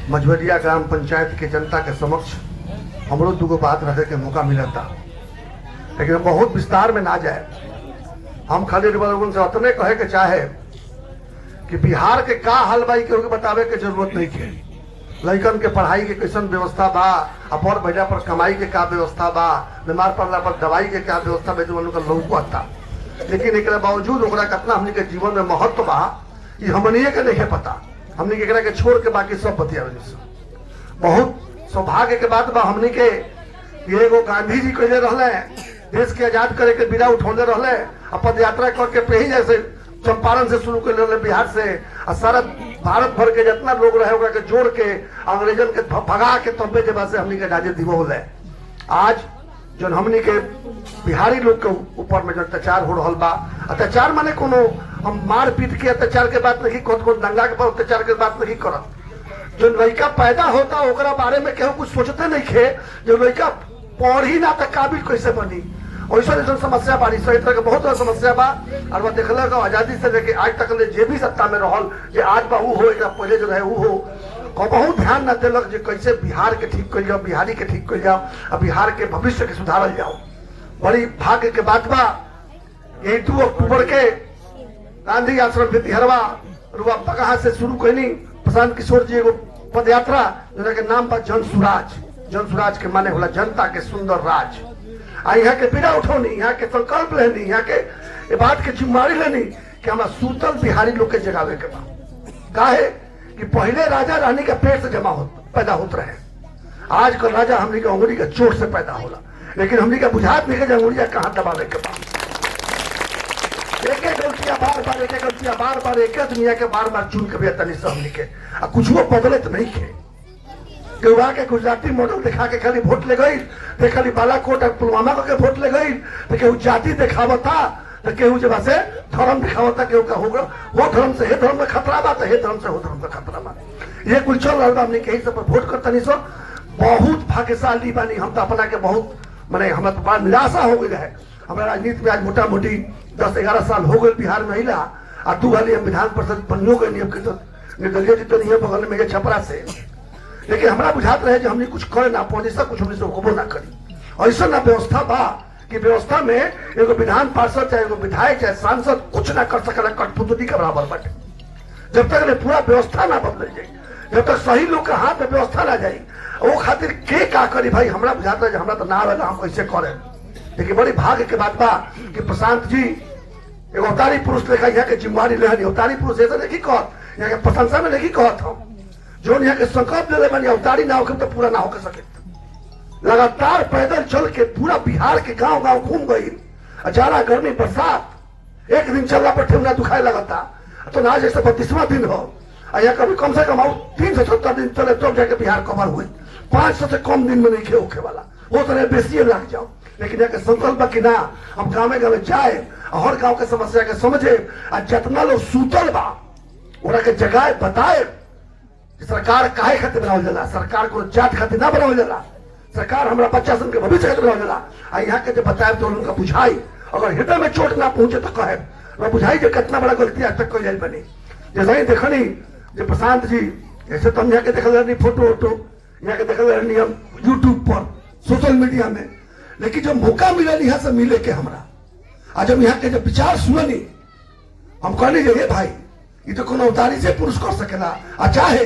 Majhwaliya gram panchayat के जनता के समक्ष हमरो दुगो बात रखे के मौका मिला था, लेकिन हम बहुत विस्तार में ना जाए। हम खाली लोगों से उतने कहे के चाहे कि बिहार के का हाल बा के बतावे के जरूरत नहीं है। लड़कन के पढ़ाई के कैसन व्यवस्था बा, अपर भैया पर कमाई के का व्यवस्था बा, बीमार पड़ला पर दवाई के क्या व्यवस्था बा, जो लोग आता। लेकिन एक बावजूद ओकरा कितना हमने के जीवन में महत्व बा ये हमनिए के नहीं पता। हमने के छोड़ के बाकी सब बतियावे। बहुत सौभाग्य के बात बा हमने के एगो गांधी जी कहले रहले देश के आजाद करे के बिना उठौले रहले, पद यात्रा करके पे ही जैसे चंपारण से शुरू कर ले बिहार से और सारा भारत भर के जितना लोग रहे होगा के जोड़ के अंग्रेजन के भगा के तब्बे के बाद से हमने के आजादी दिवो होले। आज जो हमने के बिहारी लोग के ऊपर में जो अत्याचार हो रहा बा, अत्याचार माने कोनो हम मार पीट के अत्याचार के बात नहीं करत, कोनो दंगा के अत्याचार के बात नहीं करत। जो लड़का पैदा होता ओकरा बारे में केहू कुछ सोचते नहीं खे। जो लड़का पढ़ी ना तो काबिल कैसे बनी, वैसा समस्या बारी सही तरह के बहुत समस्या बा। और वह देखल आजादी से लेके आज तक जे भी सत्ता में रहल जे आज बा ऊ हो, एक पहले जो रहे ऊ हो, बहुत ध्यान न दिलक जे कैसे बिहार के ठीक कर जाओ, बिहारी के ठीक कर जाओ और बिहार के भविष्य के सुधारल जाओ। बड़ी भाग्य के बात बा यही 2 अक्टूबर के गांधी आश्रम विद्यारवा रुआ कहाँ से शुरू कैनी प्रशांत किशोर जी एगो पद यात्रा के नाम बा जन सुराज। जन सुराज के माने होला जनता के सुंदर राज। आ यहाँ के पीड़ा उठौनी, यहाँ के संकल्प लेनी, यहाँ के बात के जिम्मेवारी लेनी कि हमारा सूतल बिहारी लोग के जगावे के बा। काहे कि पहले राजा रानी का पेट से पैदा होते रहे, आजकल राजा हमनी के अंगुली के चोट से पैदा होला। लेकिन हमनी का बुझात नहीं के अंगुलिया कहाँ दबावे के बा। एक गलतियां बार बार एक दुनिया के बार बार चुन के भी तनी से हमनी के कुछ वो बदले तो नहीं के केहुआ के गुजराती मॉडल दिखा के खाली वोट ले गई, तो खाली बालाकोट और पुलवामा के वोट ले गई, तो केहू जाति दिखावता, तो केहू जब से धर्म दिखावता, केहू का होगा वो धर्म से हे धर्म में खतरा बा, तो हे धर्म से हो धर्म में खतरा बा। ये कुल चल रहा हमने कहीं सब पर वोट करता नहीं सो बहुत भाग्यशाली बानी। हम तो अपना के बहुत मैंने हमारा तो बड़ा निराशा हो गई है। हमारा राजनीति में आज मोटा मोटी 10-11 साल हो गए बिहार में हिला और 2 हाली हम विधान परिषद बनियो गए नियम के तो निर्दलीय जीत नहीं है बगल में छपरा से। लेकिन हमारा बुझात रहे जो हमने कुछ करे ना पौने सब कुछ हमने से होबो ना करी। ऐसा ना व्यवस्था बा कि व्यवस्था में एगो विधान पार्षद चाहे एगो विधायक चाहे सांसद कुछ ना कर सकला, कठपुतली के बराबर बाटे। जब तक पूरा व्यवस्था ना बदल जाए, जब तक सही लोग के हाथ में व्यवस्था ना जाए, वो खातिर के का करी भाई हमरा बुझाता है हमरा तो ना आवेला हम कैसे करे। लेकिन बड़ी भाग्य के बात बा कि प्रशांत जी एगो अवतारी पुरुष लेखा यहाँ के जिम्मेवारी लेनी। अवतारी पुरुष ऐसा नहीं कहत, यहाँ के प्रशंसा में नहीं कहत हम, जो यहाँ के संकल्प ले बनी अवतारी ना होकर तो पूरा ना होकर सके। लगातार पैदल चल के पूरा बिहार के गांव गांव घूम गई, अचारा गर्मी बरसात, एक दिन चलना पर ठेवना दुखाए लगता तो ना जैसे 32वां दिन हो। यहाँ कभी कम से कम 370 दिन चले तो जाके बिहार कवर हुई। 500 से कम दिन में नहीं खे होके वाला, वो तरह बेसी लग जाओ। लेकिन यहाँ के संकल्प कि ना हम गाँव गाँव जाए, हर गाँव के समस्या के समझे, जितना लोग सूतल बा ओरा के जगाए बताए। सरकार काहे खातिर बनावल जाला, सरकार को जात खातिर ना बनावल जाला, सरकार हमारा बच्चा सन के भविष्य खातिर बनावल जाला। यहाँ के जब बताए तो उनका बुझाई, अगर हृदय में चोट ना पहुंचे तो कहे मैं बुझाई जो कितना बड़ा गलती आज तक कोई जाए बनी। जैसे ही देखनी जो प्रशांत जी ऐसे तो हम यहाँ के देखल रहनी फोटो वोटो, यहाँ के देखल रहनी हम यूट्यूब पर सोशल मीडिया में। लेकिन जब मौका मिला यहाँ से मिले के हमरा आज हम यहाँ के जब विचार सुननी हम कहनी ये भाई ये तो कोनो अवतारी से पुरुष कर सकेला। चाहे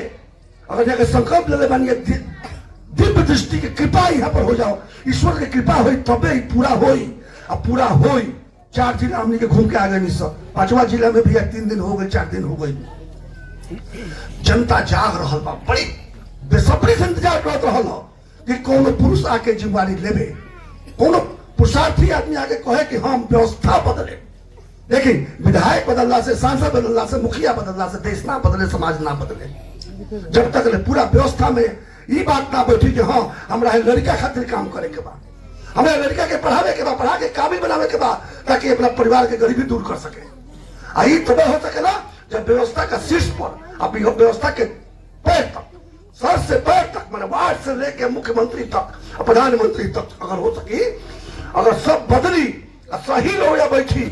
अगर यहाँ के संकल्प ले बनिए दिव्य दृष्टि की कृपा यहाँ पर हो जाओ, ईश्वर की कृपा हुई तबे ही पूरा होई। अब पूरा होई 4 जिला हमने के घूम के आ गए नहीं सब, 5वां जिला में भी 3 दिन हो गए 4 दिन हो गए। जनता जाग रहा बा, बड़ी बेसब्री से इंतजार करत रहल कि कोनो पुरुष आके जिम्मेवारी लेवे, कोनो पुरुषार्थी आदमी आके कहे कि हम व्यवस्था बदले। लेकिन विधायक बदलना से, सांसद बदलना से, मुखिया बदलना से देश ना बदले, समाज ना बदले। जब तक पूरा व्यवस्था में ये बात ना बैठी कि हाँ हमरा लड़का खातिर काम करे के बाद, हमरा लड़का के पढ़ावे के बाद, पढ़ा के काबिल बनावे के बाद, ताकि अपना परिवार के गरीबी दूर कर सके। आई तब हो सकेला जब व्यवस्था का शीर्ष पर, अब व्यवस्था के पैर तक, सर से पैर तक, मैंने वार्ड से लेके मुख्यमंत्री तक, प्रधानमंत्री तक अगर हो सके, अगर सब बदली सही लोग बैठी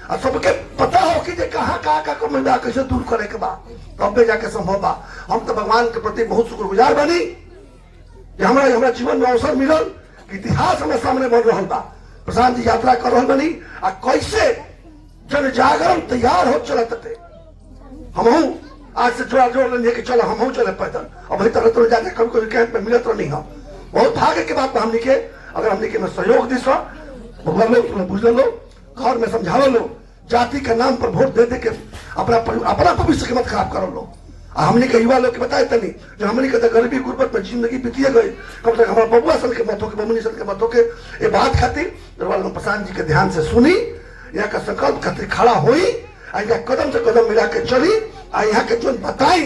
और सबके पता हो कि कहाँ कहाँ का कमी बा, कैसे दूर करे के बा, तब जाके संभव बा। हम तो भगवान के प्रति बहुत शुक्रगुजार बनी कि हमारा जीवन में अवसर मिलल कि इतिहास हमारे सामने बन रहा बा। प्रशांत जी यात्रा कर रहा बनी आ कैसे जन जागरण तैयार हो चलत थे। हम आज से जोड़ा जोड़ लेंगे कि चलो हम चले पैदल, और वही तरह तो जाके कभी कभी कैंप में मिलत नहीं हम। बहुत भाग्य के बात हमने के, अगर हमने के में सहयोग दी भगवान लोग बुझ लो, घर में समझाओ लो, जाति के नाम पर वोट दे दे के अपना भविष्य के मत खराब करो लो। हमने के युवा लोग के बताए तनी जो हमने के गरीबी गुर्बत में जिंदगी बीतिए गए, कब तक हमारा बबुआ सन के मत हो के बमुनी सन के मत हो के ये बात खातिर प्रशांत जी के ध्यान से सुनी, यहाँ का संकल्प खातिर खड़ा हुई, यहाँ कदम से कदम मिला के चली, यहाँ के जो बताई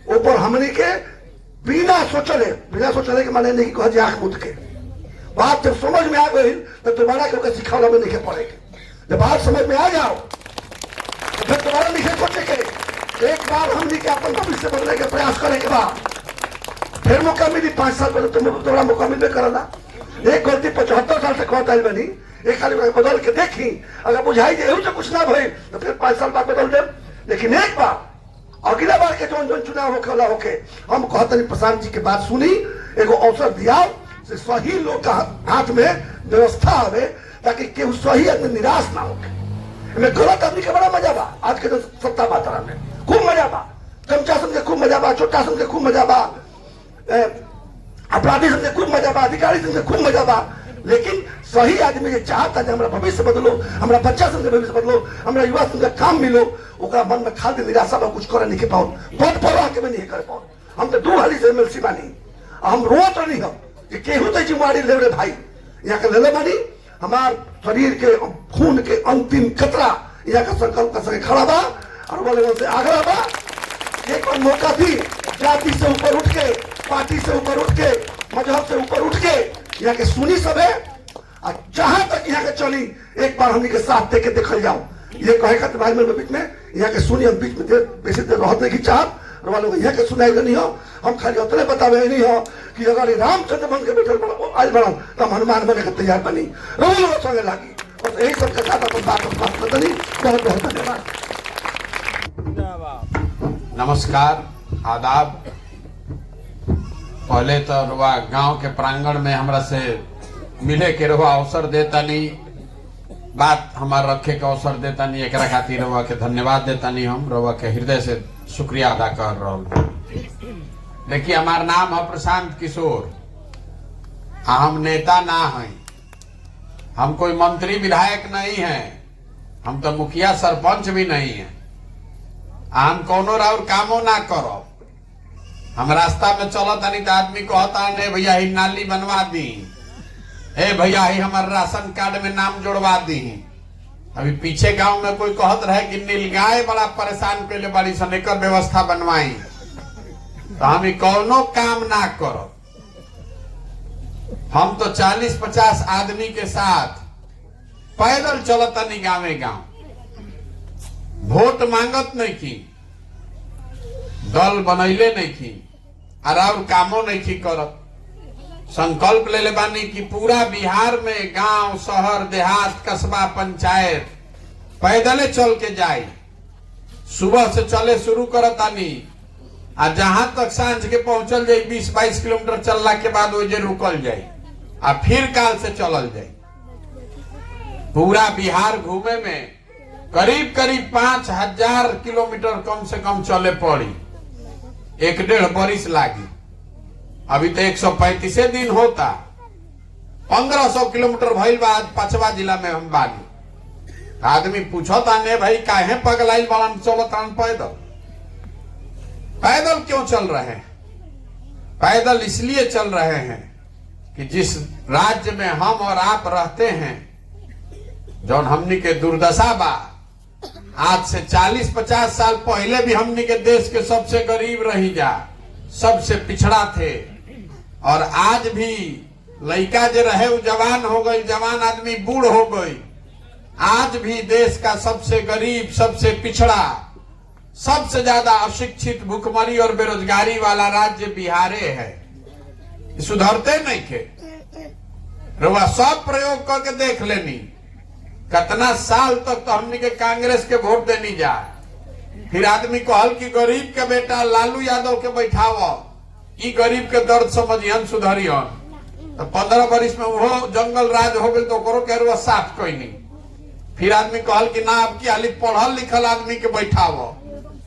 ऊपर हमने के बिना सोचले के माने नहीं कह आंख मुद के बात जब समझ में आ गई तो दोबारा के सिखावला में नहीं पड़ेगा। जब बात समझ में आ जाओ तो फिर दोबारा नहीं सोचे के एक बार हमने के अपन भविष्य बदलने के प्रयास करे के बाद फिर मौका मिली 5 साल पहले तो दोबारा मौका मिलबे करला। एक गलती 75 साल से कहता है बनी, एक खाली बदल के देखी, अगर बुझाई जे तो कुछ ना भई तो फिर 5 साल बाद बदल दे। लेकिन एक बार अगला बार के जो चुनाव होके होके हम कहते प्रशांत जी के बात सुनी, एगो अवसर दिया सही लोग का हाथ में व्यवस्था आवे ताकि केहू सही आदमी निराश ना हो। गलत आदमी के बड़ा मजा बा, आज के जो सत्ता मात्रा में खूब मजा बा, चमचा सन के खूब मजा बा, छोटा सन के खूब मजा बा, अपराधी सन के खूब मजा बा, अधिकारी सन के खूब मजा बा। लेकिन सही आदमी ये चाहता है हमारा भविष्य बदलो, हमारा बच्चा सन के भविष्य बदलो, हमारा युवा सन का काम मिलो, ओकरा मन में खाली निराशा में कुछ करे नहीं पाओ, पद पर आके में नहीं कर पाओ। हम तो 2 हाली से एमएलसी बानी, हम रोत नहीं हम केहू तो जिम्मेवारी ले रहे भाई, यहाँ के ले बानी हमार शरीर के खून के अंतिम कतरा यहाँ का संकल्प कर सके खड़ा बा और बोले से आगरा बा। एक और मौका दी जाति से ऊपर उठ के, पार्टी से ऊपर उठ के, मजहब से ऊपर उठ के यहाँ के सुनी सब है, और जहां तक यहाँ के चली एक बार हमने के साथ दे के देखल जाओ। ये कहे का भाई मेरे बीच में यहाँ के सुनी, हम बीच में बेसी देर रहने की चाहत लोग यहाँ के सुनाई नहीं हो, हम खाली उतने बतावे नहीं हो कि अगर रामचंद्र बन के बैठल आज बढ़ल तो हम हनुमान बने के तैयार बनी रोज संगे लागी। बस यही सब के साथ अपन बात नहीं। बहुत बहुत धन्यवाद। नमस्कार, आदाब। पहले तो रुआ गांव के प्रांगण में हमरा से मिले के रुआ अवसर देता नहीं, बात हमार रखे के अवसर देता नहीं, एक खातिर रुआ के धन्यवाद देता नहीं। हम रुआ के हृदय से शुक्रिया अदा कर रहा हूं। देखिए हमार नाम है प्रशांत किशोर, हम नेता ना हैं, हम कोई मंत्री विधायक नहीं हैं, हम तो मुखिया सरपंच भी नहीं हैं, हम कोनो और कामो ना करो। हम रास्ता में चलत नहीं तो आदमी कहता है भैया ही नाली बनवा दी, ए भैया ही हमारे राशन कार्ड में नाम जोड़वा दी। अभी पीछे गांव में कोई कहत रहे कि नीलगाय बड़ा परेशान कैले बड़ी सन, एकर व्यवस्था बनवाई, तो हम कौनो काम ना करो। हम तो 40-50 आदमी के साथ पैदल चलता नहीं गाँवे गांव, वोट मांगत नहीं की, दल बनैले नहीं की, और कामो नहीं की करत। संकल्प ले ले बानी कि पूरा बिहार में गांव, शहर, देहात, कस्बा, पंचायत पैदले चल के जाए। सुबह से चले शुरू करतानी, और जहां तक सांझ के पहुंचल जाए 20-22 किलोमीटर चलला के बाद वो जे रुकल जाए, और फिर काल से चलल जाए। पूरा बिहार घूमे में करीब करीब 5000 किलोमीटर कम से कम चले पड़ी, 1.5 बरिस लागी। अभी तो 135 दिन होता, 1500 किलोमीटर भइल बा। आज 5वां जिला में हम बानी। आदमी पूछता ने भाई काहे पगलाइल बड़न चलतान पैदल? पैदल क्यों चल रहे हैं? पैदल इसलिए चल रहे हैं कि जिस राज्य में हम और आप रहते हैं, जौन हमनी के दुर्दशा बा, आज से 40-50 साल पहले भी हमनी के देश के सबसे गरीब रही जा, सबसे पिछड़ा थे, और आज भी लड़का जो रहे वो जवान हो गई, जवान आदमी बूढ़ हो गई। आज भी देश का सबसे गरीब, सबसे पिछड़ा, सबसे ज्यादा अशिक्षित, भूखमरी और बेरोजगारी वाला राज्य बिहारे है। सुधरते नहीं थे। रुआ सब प्रयोग करके देख लेनी, कितना साल तक तो हमने के कांग्रेस के वोट देनी जा, फिर आदमी कहल कि गरीब के बेटा लालू यादव के बैठाव, ई गरीब के दर्द समझियन सुधरियन। तो 15 वर्ष में वो जंगल राज हो गई तो ओकरो के रुआ साफ कोई नहीं। फिर आदमी कहल कि ना अब की हाली पढ़ल लिखल आदमी के बैठाव,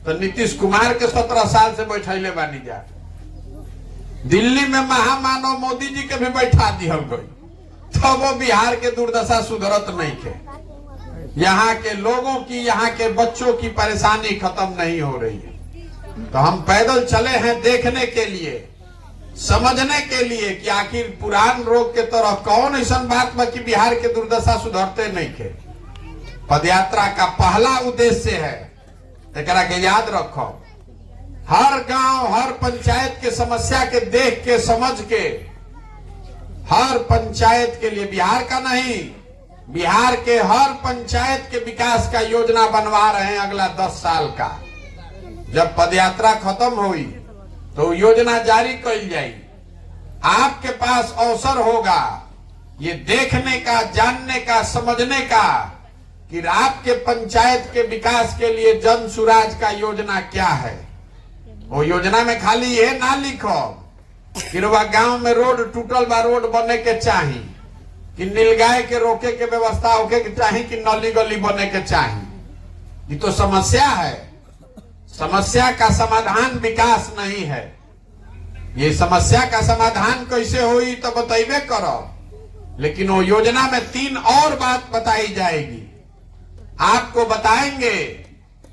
तो नीतीश कुमार के 17 साल से बैठैले बानी जा। दिल्ली में महामानव मोदी जी के भी बैठा दिहल गई, तो वो बिहार के दुर्दशा सुधरत नहीं के। यहाँ के लोगों की, यहाँ के बच्चों की परेशानी खत्म नहीं हो रही है। तो हम पैदल चले हैं देखने के लिए, समझने के लिए कि आखिर पुरान रोग के तरह कौन ऐसा बात बा कि बिहार के दुर्दशा सुधरते नहीं के। पदयात्रा का पहला उद्देश्य है, एकरा के याद रखो, हर गांव हर पंचायत के समस्या के देख के समझ के, हर पंचायत के लिए, बिहार का नहीं, बिहार के हर पंचायत के विकास का योजना बनवा रहे हैं अगला 10 साल का। जब पदयात्रा खत्म हुई तो योजना जारी कर जाई। आपके पास अवसर होगा ये देखने का, जानने का, समझने का कि आपके पंचायत के विकास के लिए जन सुराज का योजना क्या है। वो योजना में खाली ये ना लिखो कि गांव में रोड टूटल बा, रोड बने के चाहिए, कि नीलगाय के रोके के व्यवस्था होके के चाहिए, कि नली गली बने के चाहिए। ये तो समस्या है, समस्या का समाधान विकास नहीं है। ये समस्या का समाधान कैसे हुई तो बतैबे करो, लेकिन वो योजना में 3 और बात बताई जाएगी। आपको बताएंगे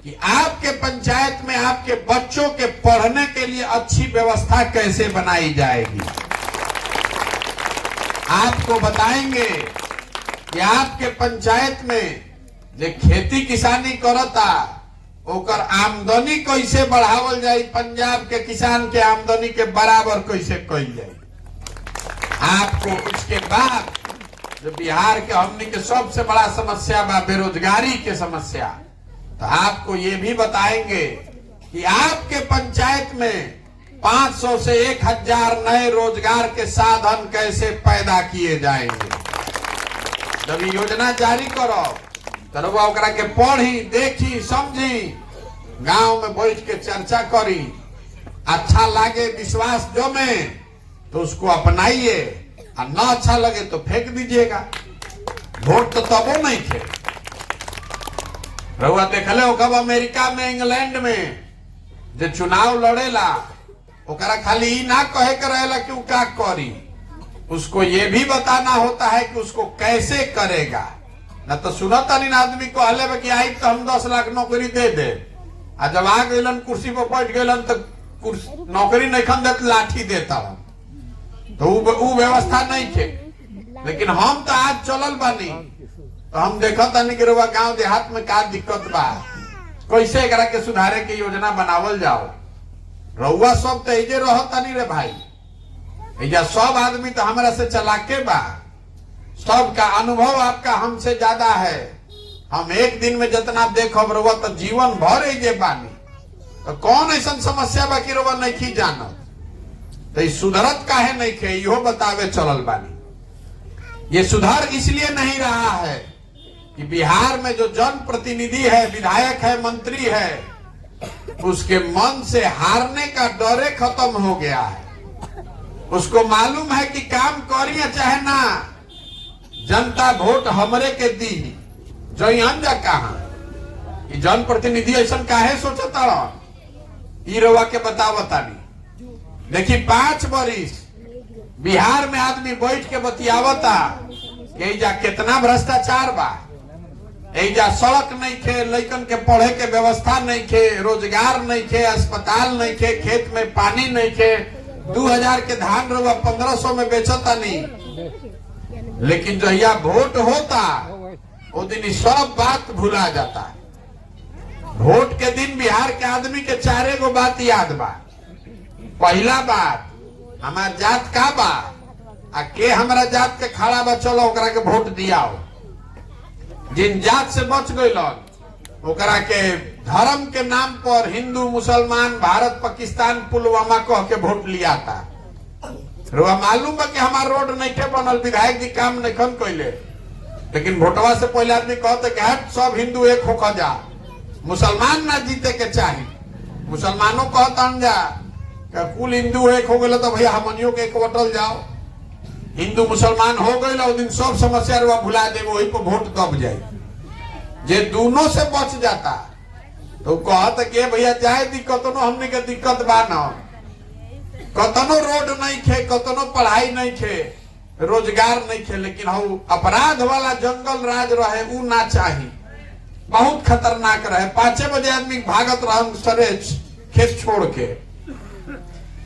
कि आपके पंचायत में आपके बच्चों के पढ़ने के लिए अच्छी व्यवस्था कैसे बनाई जाएगी। आपको बताएंगे कि आपके पंचायत में जो खेती किसानी करता ओकर आमदनी कैसे बढ़ावल जाए, पंजाब के किसान के आमदनी के बराबर कैसे कइल जाए। आपको उसके बाद जो बिहार के हमनी के सबसे बड़ा समस्या बा बेरोजगारी के समस्या, तो आपको ये भी बताएंगे कि आपके पंचायत में 500 से 1000 नए रोजगार के साधन कैसे पैदा किए जाएंगे। जब ये योजना जारी करो तो ओकरा के पढ़ी, देखी, समझी, गांव में बैठ के चर्चा करी, अच्छा लगे, विश्वास जमे तो उसको अपनाइए, और न अच्छा लगे तो फेंक दीजिएगा। वोट तो तबो नहीं थे। रहुआ देखले हो कब अमेरिका में, इंग्लैंड में जो चुनाव लड़ेला ओकरा खाली ही ना कहे के रहेला कि वो क्या करी, उसको ये भी बताना होता है कि उसको कैसे करेगा। न तो सुनता नहीं आदमी को हले कि आई तो हम 10 लाख नौकरी दे दे, आ जब आ गलन कुर्सी पर बैठ गलन तो नौकरी नहीं खन देते लाठी देता हूं, तो वो व्यवस्था नहीं थे। लेकिन हम तो आज चलल बानी तो हम देखता नहीं कि रुआ गांव देहात में का दिक्कत बा, कैसे एकरा के सुधारे के योजना बनावल जाओ। रउआ सब तो एजे रहता नहीं रे भाई, एजा सब आदमी तो हमारा से चलाके बा, सबका अनुभव आपका हमसे ज्यादा है। हम एक दिन में जितना देखब रउआ तो जीवन भर एजे बानी, तो कौन ऐसा समस्या बा कि रउआ नहीं की जानत, तो सुधरत काहे नहीं खे इहो बतावे चलल बानी। ये सुधार इसलिए नहीं रहा है कि बिहार में जो जन प्रतिनिधि है, विधायक है, मंत्री है, उसके मन से हारने का डरे खत्म हो गया है। उसको मालूम है कि काम करिए चाहे ना, जनता वोट हमरे के दी, जो अंजा कहा जन प्रतिनिधि ऐसा काहे सोचता रवा के बतावतानी। देखी 5 वर्ष बिहार में आदमी बैठ के बतियावता कि एजा कितना भ्रष्टाचार बा, एजा सड़क नहीं थे, लइकन के पढ़े के व्यवस्था नहीं थे, रोजगार नहीं थे, अस्पताल नहीं थे, खेत में पानी नहीं थे, 2000 के धान रवा 1500 में बेचता नहीं। लेकिन जो यह वोट होता वो दिन सब बात भुला जाता है। वोट के दिन बिहार के आदमी के 4 गो बात याद बा। पहला बात, हमार जात का बा, आ के हमारा जात के खड़ा बा, चलो ओकरा के वोट दियाओ। जिन जात से बच गइलन ओकरा के धर्म के नाम पर हिंदू, मुसलमान, भारत, पाकिस्तान, पुलवामा कह के वोट लिया था। रुआ मालूम बा कि हमार रोड नहीं के बनल, विधायक जी काम नहीं खन कैले, लेकिन वोटवा से पहले आदमी कहते कि हट सब हिंदू एक होकर जा, मुसलमान ना जीते के चाहिए। मुसलमानों कहता जा कुल हिंदू एक हो गए तो भैया हमनियों के एक वोटल जाओ। हिंदू मुसलमान हो गए दिन सब समस्या रुआ भुला दे, वही पर वोट दब जाए। जे दोनों से बच जाता तो कहता कि भैया जाए दिक्कतों हमने के दिक्कत बा न, कतनो रोड नहीं खे, कतनो पढ़ाई नहीं खे, रोजगार नहीं खे, लेकिन हम अपराध वाला जंगल राज रहे उ ना चाहिए। बहुत खतरनाक रहे। 5 बजे आदमी भागत रहा सरे खेत छोड़ के।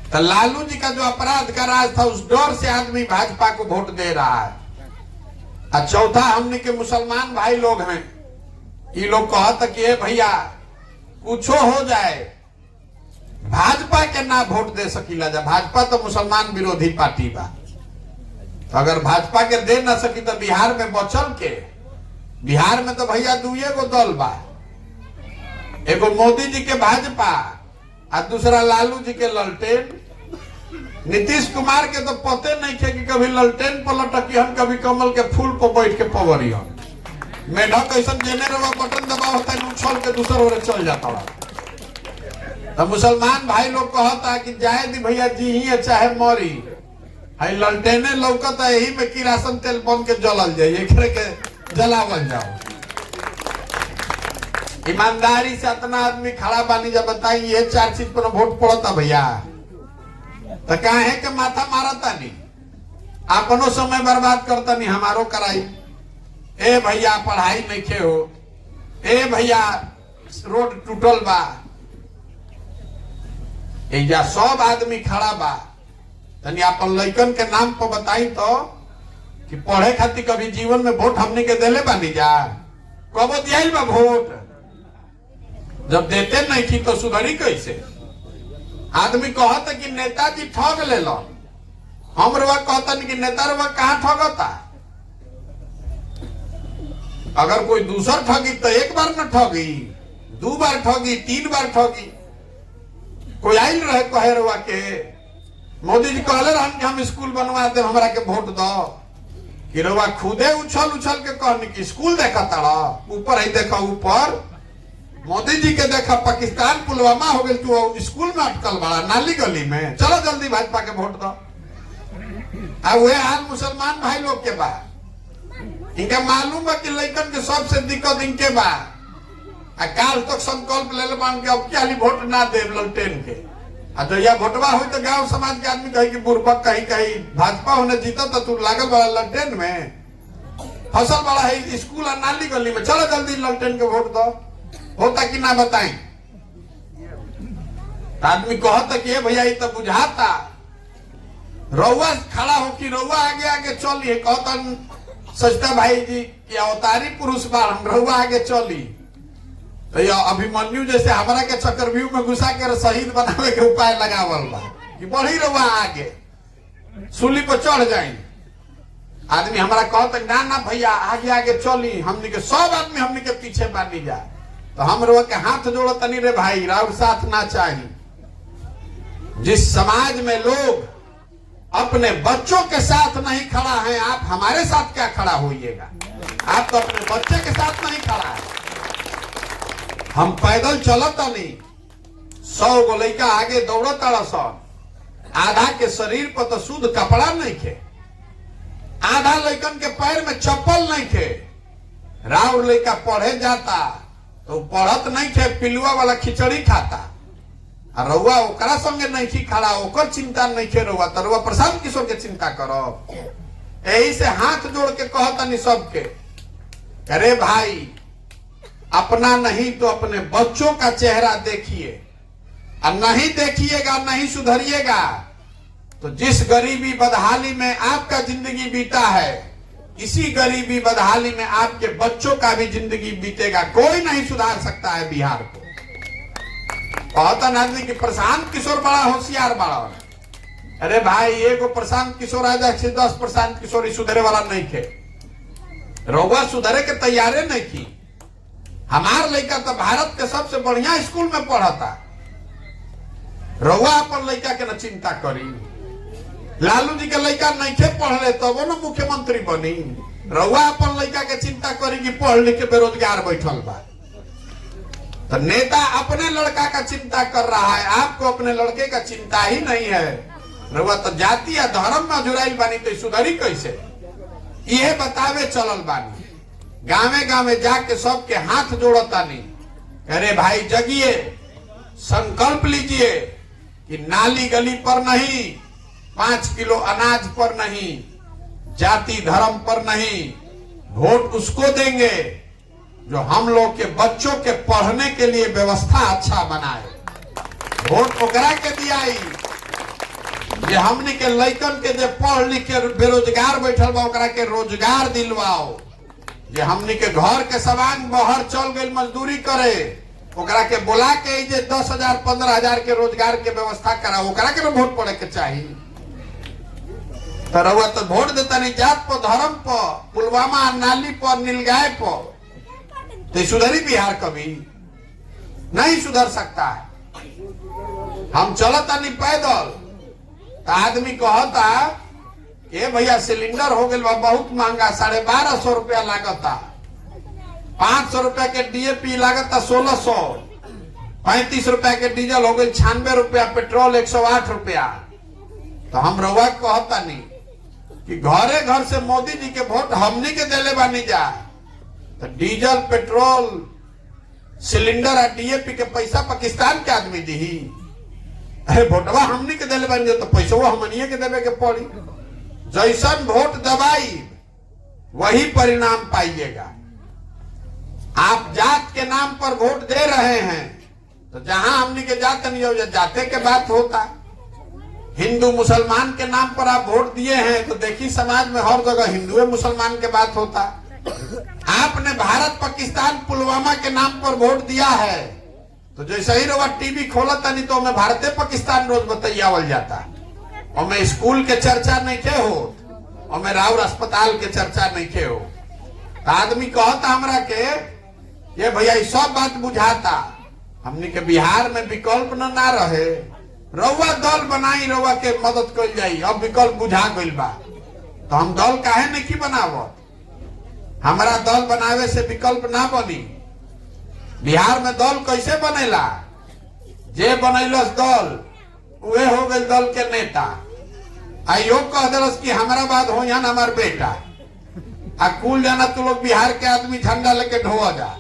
तो लालू जी का जो अपराध का राज था उस डर से आदमी भाजपा को वोट दे रहा है। और चौथा हमने के मुसलमान भाई लोग हैं, ये लोग कहता कि भैया कुछो हो जाए भाजपा के ना वोट दे सकीला जा, भाजपा तो मुसलमान विरोधी पार्टी बा। तो अगर भाजपा के दे ना सकी तो बिहार में बचल के, बिहार में तो भैया दुए गो दल बा, एगो मोदी जी के भाजपा और दूसरा लालू जी के ललटेन। नीतीश कुमार के तो पते नहीं थे कि कभी ललटेन पर लटकी हम, कभी कमल के फूल पर बैठ के पवरी हम। मेढक ऐसा जेने रवा बटन दबा होता है उछल के दूसर ओर चल जाता है। तो मुसलमान भाई लोग कहता कि जाए दी भैया जी ही चाहे मरी, है ललटेने लौकता यही में किरासन तेल बन के जलल जाए, एक के जलावल जाओ। ईमानदारी से इतना आदमी खड़ा बानी जब बताई ये 4 चीज पर वोट पड़ता भैया तो काहे के माथा मारता नहीं, अपनो समय बर्बाद करता नहीं, हमारो कराई। ए भैया पढ़ाई नहीं खे हो, ए भैया रोड टूटल बा, एजा सब आदमी खड़ा बा। तनी अपन लइकन के नाम पर बताई तो कि पढ़े खातिर कभी जीवन में वोट हमने के देले बानी जा, कबो दियाई बा वोट। जब देते नहीं थी तो सुधरी कैसे? आदमी कहता कि नेताजी ठग ले लो, हम रुआ कहता नहीं कि नेता रुआ कहाँ ठगता। अगर कोई दूसर ठगी तो एक बार न ठगी, 2 बार ठगी, 3 बार ठगी। कोई आयल रहे कहे रुआ के मोदी जी कहले रहन कि हम स्कूल बनवा दे, हमरा के वोट दो, कि रुआ खुदे उछल उछल के कहनी कि स्कूल देखा ताड़ा, ऊपर ही देखा, ऊपर मोदी जी के देखा पाकिस्तान पुलवामा हो गई, तू स्कूल में अटकल बड़ा नाली गली में, चलो जल्दी भाजपा के वोट दो। अब वह हाल मुसलमान भाई लोग के बा, इनका मालूम है कि लइकन के सबसे दिक्कत इनके बा। काल तक संकल्प ले मान के अब क्या वोट ना दे ललटेन के। तो यह वोटवा हो तो गांव समाज के आदमी कहे कि बुरबक कहीं कहीं भाजपा होने जीता तो तू लागल बड़ा ललटेन में, फसल बड़ा है स्कूल और नाली गली में, चलो जल्दी ललटेन के वोट दो। होता कि ना बताई? आदमी कहता कि भैया ये तो बुझाता, रउआ खड़ा हो कि रउआ आगे आगे चलिए। कहता सजता भाई जी कि अवतारी पुरुष बार हम रउआ आगे चली। तो ये अभिमन्यु जैसे हमारा के चक्रव्यूह में घुसा के शहीद बनावे के उपाय लगावल बा कि बढ़ी रउआ आगे, सूली पर चढ़ जाए। आदमी हमारा कहता ना ना भैया आगे आगे चली, हमने के सब आदमी हमने के पीछे बांधी जा। तो हम रोक के हाथ जोड़ो तनी रे भाई, राउर साथ ना चाहिए। जिस समाज में लोग अपने बच्चों के साथ नहीं खड़ा है, आप हमारे साथ क्या खड़ा होइएगा? आप तो अपने बच्चे के साथ नहीं खड़ा है। हम पैदल चलता नहीं, 100 गो लइका आगे दौड़ता रसन, आधा के शरीर पर तो शुद्ध कपड़ा नहीं खे, आधा लइकन के पैर में चप्पल नहीं खे। राउर लइका पढ़े जाता तो पढ़त नहीं थे, पिलुआ वाला खिचड़ी खाता, और रउआ ओकरा संगे नहीं थी खड़ा, ओकर चिंता नहीं थे रउआ, तो रउआ प्रशांत किशोर के चिंता करो। यही से हाथ जोड़ के कहता नहीं सबके, अरे भाई अपना नहीं तो अपने बच्चों का चेहरा देखिए, और नहीं देखिएगा नहीं सुधरिएगा तो जिस गरीबी बदहाली में आपका जिंदगी बीता है, इसी गरीबी बदहाली में आपके बच्चों का भी जिंदगी बीतेगा। कोई नहीं सुधार सकता है बिहार को। कहता आदमी कि प्रशांत किशोर बड़ा होशियार बड़ा। अरे भाई एगो प्रशांत किशोर आ जाए 10 प्रशांत किशोर सुधरे वाला नहीं थे, रउआ सुधरे के तैयारे नहीं थी। हमार लड़का तो भारत के सबसे बढ़िया स्कूल में पढ़ा था, रउआ अपन लड़का के न चिंता करी। लालू जी के लड़का नहीं थे पढ़ले तो वो न मुख्यमंत्री बनी, रउआ अपन लड़का के चिंता करी कि पढ़ लिख के बेरोजगार बैठल बा। तो नेता अपने लड़का का चिंता कर रहा है, आपको अपने लड़के का चिंता ही नहीं है। रउआ तो जाति या धर्म में जुड़ाइल बानी, तो सुधरी कैसे? ये बतावे चलल बानी, गावे गावे जाके सबके हाथ जोड़तानी, अरे भाई जगिए, संकल्प लीजिए कि नाली गली पर नहीं, 5 किलो अनाज पर नहीं, जाति धर्म पर नहीं, वोट उसको देंगे जो हम लोग के बच्चों के पढ़ने के लिए व्यवस्था अच्छा बनाए। वोट ओकरा के दियाई जे हमने के लइकन के जे पढ़ लिख के बेरोजगार बैठल बा ओकरा के रोजगार दिलवाओ। जे हमने के घर के सवांग बाहर चल गई मजदूरी करे ओकरा के बोला के जे 10,000 15,000 के रोजगार के व्यवस्था करा, ओकरा के वोट पड़े के चाहिए। तो रउआ तो वोट देता नहीं जात पर, धर्म पर, पुलवामा नाली पर, नीलगाय पर। तो सुधरी बिहार कभी नहीं सुधर सकता है। हम चलता नहीं पैदल, तो आदमी कहता कि भैया सिलेंडर हो गया बहुत महंगा, 1250 रुपया लागता, 500 रुपया के डीएपी लागता 1600, 35 रुपया के डीजल हो गई 96 रुपया, पेट्रोल 108 रुपया। तो हम रउआ कहता नहीं कि घरे घर से मोदी जी के वोट हमनी के देले बानी जा, तो डीजल पेट्रोल सिलेंडर और डीएपी के पैसा पाकिस्तान के आदमी दी। अरे वोटवा हमनी के देले बानी तो पैसा वो हमनिए के देवे के पड़ी। जैसन वोट दबाई वही परिणाम पाइएगा। आप जात के नाम पर वोट दे रहे हैं, तो जहां हमनी के जात नहीं हो जाते के बात होता। हिंदू मुसलमान के नाम पर आप वोट दिए हैं, तो देखिए समाज में हर जगह हिंदू मुसलमान के बात होता। आपने भारत पाकिस्तान पुलवामा के नाम पर वोट दिया है, तो जैसे ही रोवा टीवी खोलता नहीं तो हमें भारतीय पाकिस्तान रोज बताइयावल जाता, और मैं स्कूल के चर्चा नहीं के हो, और मैं राउर अस्पताल के चर्चा नहीं के हो। तो आदमी कहता हमरा के ये भैया सब बात बुझाता, हमने के बिहार में विकल्प ना रहे, रउआ दल बनाई, रउआ के मदद कर जाई। अब विकल्प बुझा गइल बा, तो हम दल काहे नहीं बनावत? हमारा दल बनावे से विकल्प ना बनी। बिहार में दल कैसे बनेला? जे बनैलस दल वे हो गए दल के नेता। आयो कह दिलस कि हमारा बाद हो यहाँ हमार बेटा, आ कुल जाना तो लोग बिहार के आदमी झंडा लेके ढोआ जा।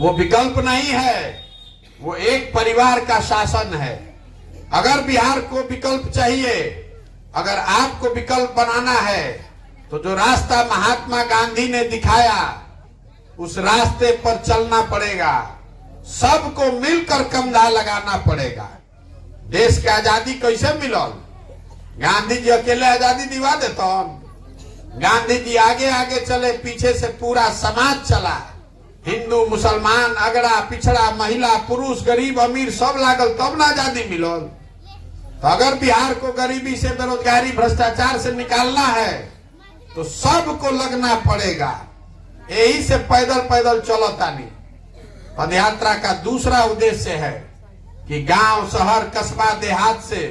वो विकल्प नहीं है, वो एक परिवार का शासन है। अगर बिहार को विकल्प चाहिए, अगर आपको विकल्प बनाना है, तो जो रास्ता महात्मा गांधी ने दिखाया उस रास्ते पर चलना पड़ेगा। सबको मिलकर कंधा लगाना पड़ेगा। देश की आजादी कैसे मिलल? गांधी जी अकेले आजादी दिवा देता? गांधी जी आगे आगे चले, पीछे से पूरा समाज चला। हिंदू मुसलमान, अगड़ा पिछड़ा, महिला पुरुष, गरीब अमीर सब लागल, तब ना आजादी मिलल। तो अगर बिहार को गरीबी से, बेरोजगारी, भ्रष्टाचार से निकालना है तो सबको लगना पड़ेगा। यही से पैदल पैदल चलता नहीं। पदयात्रा का दूसरा उद्देश्य है कि गांव, शहर, कस्बा, देहात से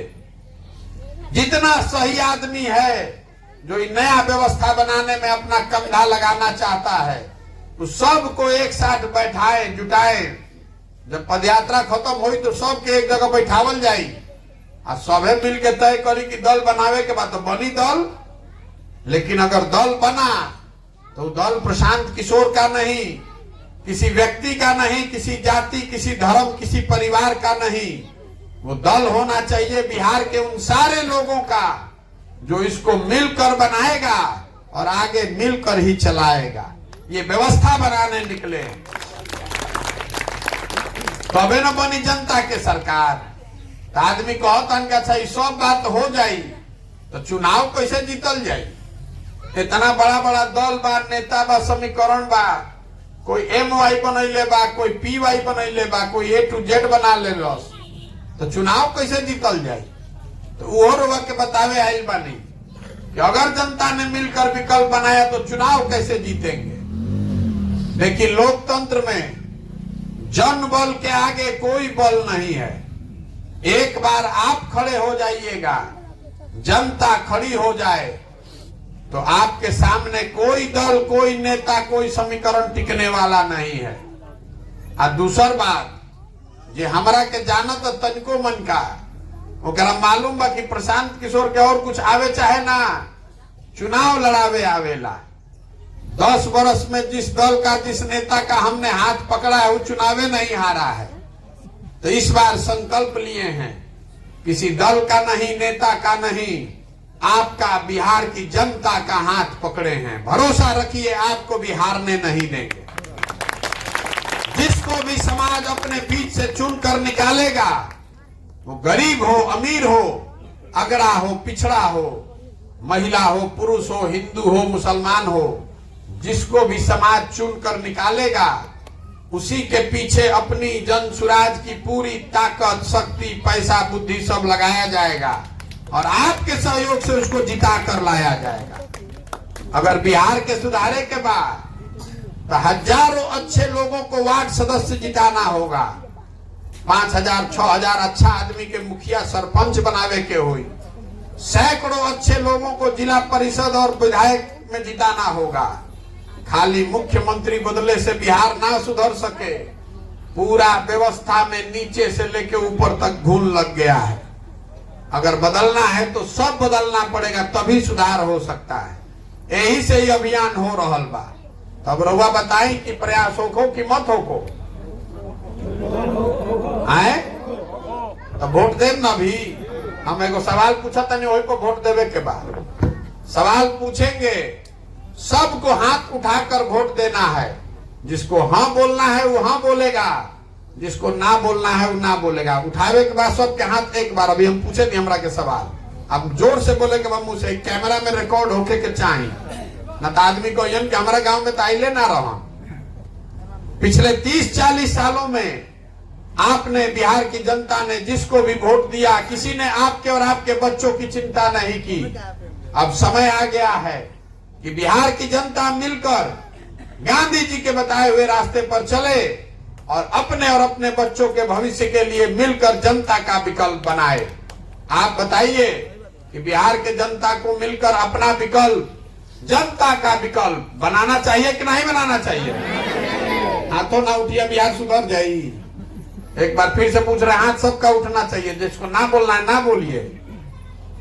जितना सही आदमी है जो नया व्यवस्था बनाने में अपना कंधा लगाना चाहता है, तो सबको एक साथ बैठाए, जुटाए। जब पदयात्रा खत्म हुई तो सबके एक जगह बैठावल जाई, और सभे मिल के तय करी कि दल बनावे के बाद तो बनी दल। लेकिन अगर दल बना तो दल प्रशांत किशोर का नहीं, किसी व्यक्ति का नहीं, किसी जाति, किसी धर्म, किसी परिवार का नहीं। वो दल होना चाहिए बिहार के उन सारे लोगों का जो इसको मिलकर बनाएगा और आगे मिलकर ही चलाएगा। ये व्यवस्था बनाने निकले, तबे न बनी जनता के सरकार। तो आदमी कहता कि अच्छा ये सब बात हो जाई तो चुनाव कैसे जीतल जाई? इतना बड़ा बड़ा दल बा, नेता बा, समीकरण बा, कोई MY बनैले बा, कोई PY बनैले बा, कोई A to Z बना ले, तो चुनाव कैसे जीतल जाए? तो वो रोवा के बतावे आइल बानी कि अगर जनता ने मिलकर विकल्प बनाया तो चुनाव कैसे जीतेंगे। देखिए, लोकतंत्र में जन बल के आगे कोई बल नहीं है। एक बार आप खड़े हो जाइएगा, जनता खड़ी हो जाए, तो आपके सामने कोई दल, कोई नेता, कोई समीकरण टिकने वाला नहीं है। और दूसर बात, जे हमरा के जानत तनिको मन का ओकरा मालूम बा कि प्रशांत किशोर के और कुछ आवे चाहे ना, चुनाव लड़ावे आवेला। 10 वर्ष में जिस दल का, जिस नेता का हमने हाथ पकड़ा है, वो चुनावे नहीं हारा है। तो इस बार संकल्प लिए हैं, किसी दल का नहीं, नेता का नहीं, आपका, बिहार की जनता का हाथ पकड़े हैं। भरोसा रखिए, आपको भी हारने नहीं देंगे। जिसको भी समाज अपने बीच से चुनकर निकालेगा, वो गरीब हो, अमीर हो, अगड़ा हो, पिछड़ा हो, महिला हो, पुरुष हो, हिंदू हो, मुसलमान हो, जिसको भी समाज चुनकर निकालेगा, उसी के पीछे अपनी जन सुराज की पूरी ताकत, शक्ति, पैसा, बुद्धि सब लगाया जाएगा और आपके सहयोग से उसको जिता कर लाया जाएगा। अगर बिहार के सुधारे के बाद तो हजारों अच्छे लोगों को वार्ड सदस्य जिताना होगा। 5000, 6000 अच्छा आदमी के मुखिया, सरपंच बनावे के हुई। सैकड़ों अच्छे लोगों को जिला परिषद और विधायक में जिताना होगा। खाली मुख्यमंत्री बदले से बिहार ना सुधर सके। पूरा व्यवस्था में नीचे से लेके ऊपर तक घून लग गया है। अगर बदलना है तो सब बदलना पड़ेगा, तभी सुधार हो सकता है। यही से ही अभियान हो रहल बा। तब रउआ बताई कि प्रयास होको कि मत होको, आए तो वोट देव ना। भी हम एगो सवाल पूछा तनी, वही को वोट देवे के बाद सवाल पूछेंगे, सबको हाथ उठाकर वोट देना है। जिसको हाँ बोलना है वो हाँ बोलेगा, जिसको ना बोलना है वो ना बोलेगा। उठावे के बाद सबके हाथ एक बार। अभी हम पूछे नहीं हमरा के सवाल, अब जोर से बोलेंगे मुंह से, कैमरा में रिकॉर्ड होके के चाहिए ना। तो आदमी को यन कि हमारे गांव में तो आइले ना रहा। पिछले 30-40 सालों में आपने, बिहार की जनता ने जिसको भी वोट दिया, किसी ने आपके और आपके बच्चों की चिंता नहीं की। अब समय आ गया है कि बिहार की जनता मिलकर गांधी जी के बताए हुए रास्ते पर चले और अपने बच्चों के भविष्य के लिए मिलकर जनता का विकल्प बनाए। आप बताइए कि बिहार के जनता को मिलकर अपना विकल्प, जनता का विकल्प बनाना चाहिए कि नहीं बनाना चाहिए? हाथों ना उठिए, बिहार सुधर जाई। एक बार फिर से पूछ रहे, हाथ सबका उठना चाहिए। जिसको ना बोलना है ना बोलिए।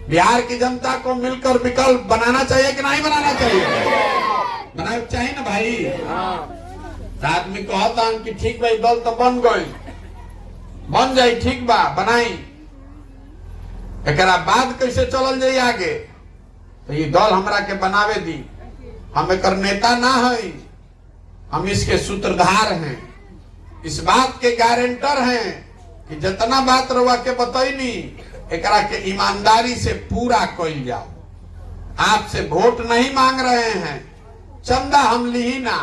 बिहार की जनता को मिलकर विकल्प बनाना चाहिए कि नहीं बनाना चाहिए? बनाना चाहिए ना भाई। तो आदमी कहता कि ठीक भाई, दल तो बन गई, बन जाई, ठीक बा, बनाई। एकरा बाद कैसे चलल जाई आगे? तो ये दल हमरा के बनावे दी। हम एक नेता ना है, हम इसके सूत्रधार हैं, इस बात के गारंटर हैं कि जितना बात रवा के बतैनी, एकरा के ईमानदारी से पूरा कइल जाओ। आपसे वोट नहीं मांग रहे हैं, चंदा हम ली ना।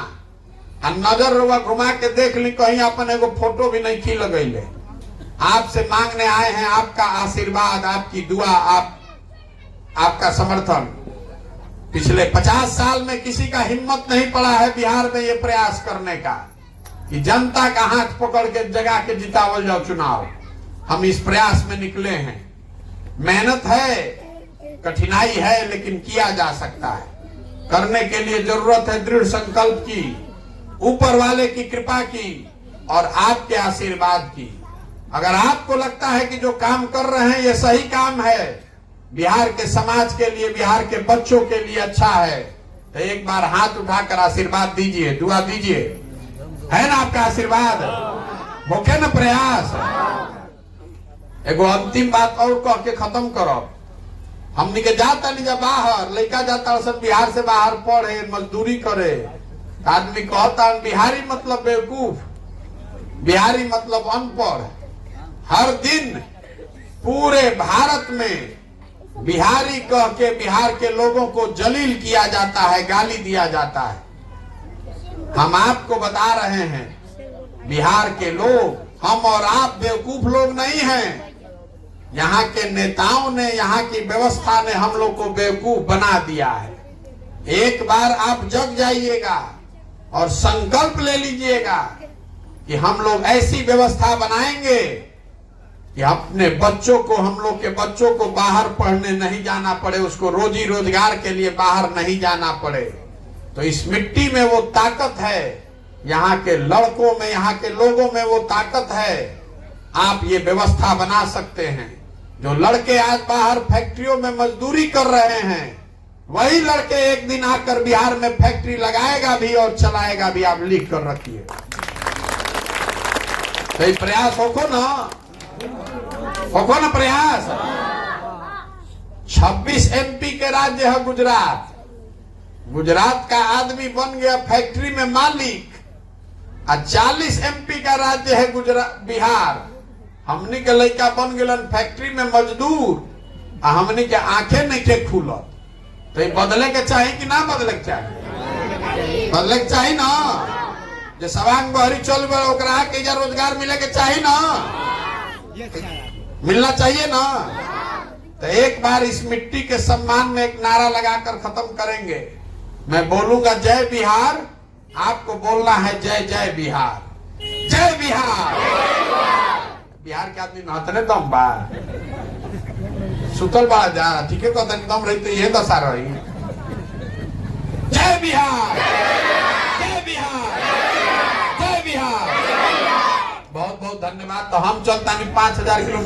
नजर रवा घुमा के देख ली, कहीं अपन एगो फोटो भी नहीं खी लगैले। आपसे मांगने आए हैं आपका आशीर्वाद, आपकी दुआ, आपका समर्थन। पिछले 50 साल में किसी का हिम्मत नहीं पड़ा है बिहार में ये प्रयास करने का कि जनता का हाथ पकड़ के जगा के जितावल जाओ चुनाव। हम इस प्रयास में निकले हैं। मेहनत है, कठिनाई है, लेकिन किया जा सकता है। करने के लिए जरूरत है दृढ़ संकल्प की, ऊपर वाले की कृपा की और आपके आशीर्वाद की। अगर आपको लगता है कि जो काम कर रहे हैं ये सही काम है, बिहार के समाज के लिए, बिहार के बच्चों के लिए अच्छा है, तो एक बार हाथ उठाकर आशीर्वाद दीजिए, दुआ दीजिए। है ना आपका आशीर्वाद? होके ना प्रयास? एगो अंतिम बात और कह के खत्म करो। हमनी के जाता नहीं जा बाहर, लड़का जाता सब बिहार से बाहर पढ़े, मजदूरी करे। आदमी कहता बिहारी मतलब बेवकूफ, बिहारी मतलब अनपढ़। हर दिन पूरे भारत में बिहारी कह के बिहार के लोगों को जलील किया जाता है, गाली दिया जाता है। हम आपको बता रहे हैं, बिहार के लोग, हम और आप बेवकूफ लोग नहीं हैं। यहाँ के नेताओं ने, यहाँ की व्यवस्था ने हम लोग को बेवकूफ बना दिया है। एक बार आप जग जाइएगा और संकल्प ले लीजिएगा कि हम लोग ऐसी व्यवस्था बनाएंगे कि अपने बच्चों को, हम लोग के बच्चों को बाहर पढ़ने नहीं जाना पड़े, उसको रोजी रोजगार के लिए बाहर नहीं जाना पड़े। तो इस मिट्टी में वो ताकत है, यहाँ के लड़कों में, यहाँ के लोगों में वो ताकत है। आप ये व्यवस्था बना सकते हैं। जो लड़के आज बाहर फैक्ट्रियों में मजदूरी कर रहे हैं, वही लड़के एक दिन आकर बिहार में फैक्ट्री लगाएगा भी और चलाएगा भी। आप लिख कर रखिए। तो ये प्रयास होको ना प्रयास। 26 MP के राज्य है गुजरात। गुजरात का आदमी बन गया फैक्ट्री में मालिक, और 40 MP का राज्य है गुजरात बिहार। हमनी के लड़का बन गए फैक्ट्री में मजदूर, और हमनी के आंखें नहीं के खुलत। तो ये बदले के चाहे कि ना बदले के चाहे? बदले के चाहे ना। जो सवांग बहरी चल गए ओकरा के जा रोजगार मिले के चाहे ना, मिलना चाहिए ना। तो एक बार इस मिट्टी के सम्मान में एक नारा लगाकर खत्म करेंगे। मैं बोलूंगा जय बिहार, आपको बोलना है जय जय बिहार, जय बिहार। बिहार के आदमी महतने दम बा, सुतल बड़ा जा, ठीक है, कहते दम रही तो ये दशा रही। जय बिहार, जय बिहार, जय बिहार। बहुत बहुत धन्यवाद। तो हम चलता नहीं 5000 किलोमीटर।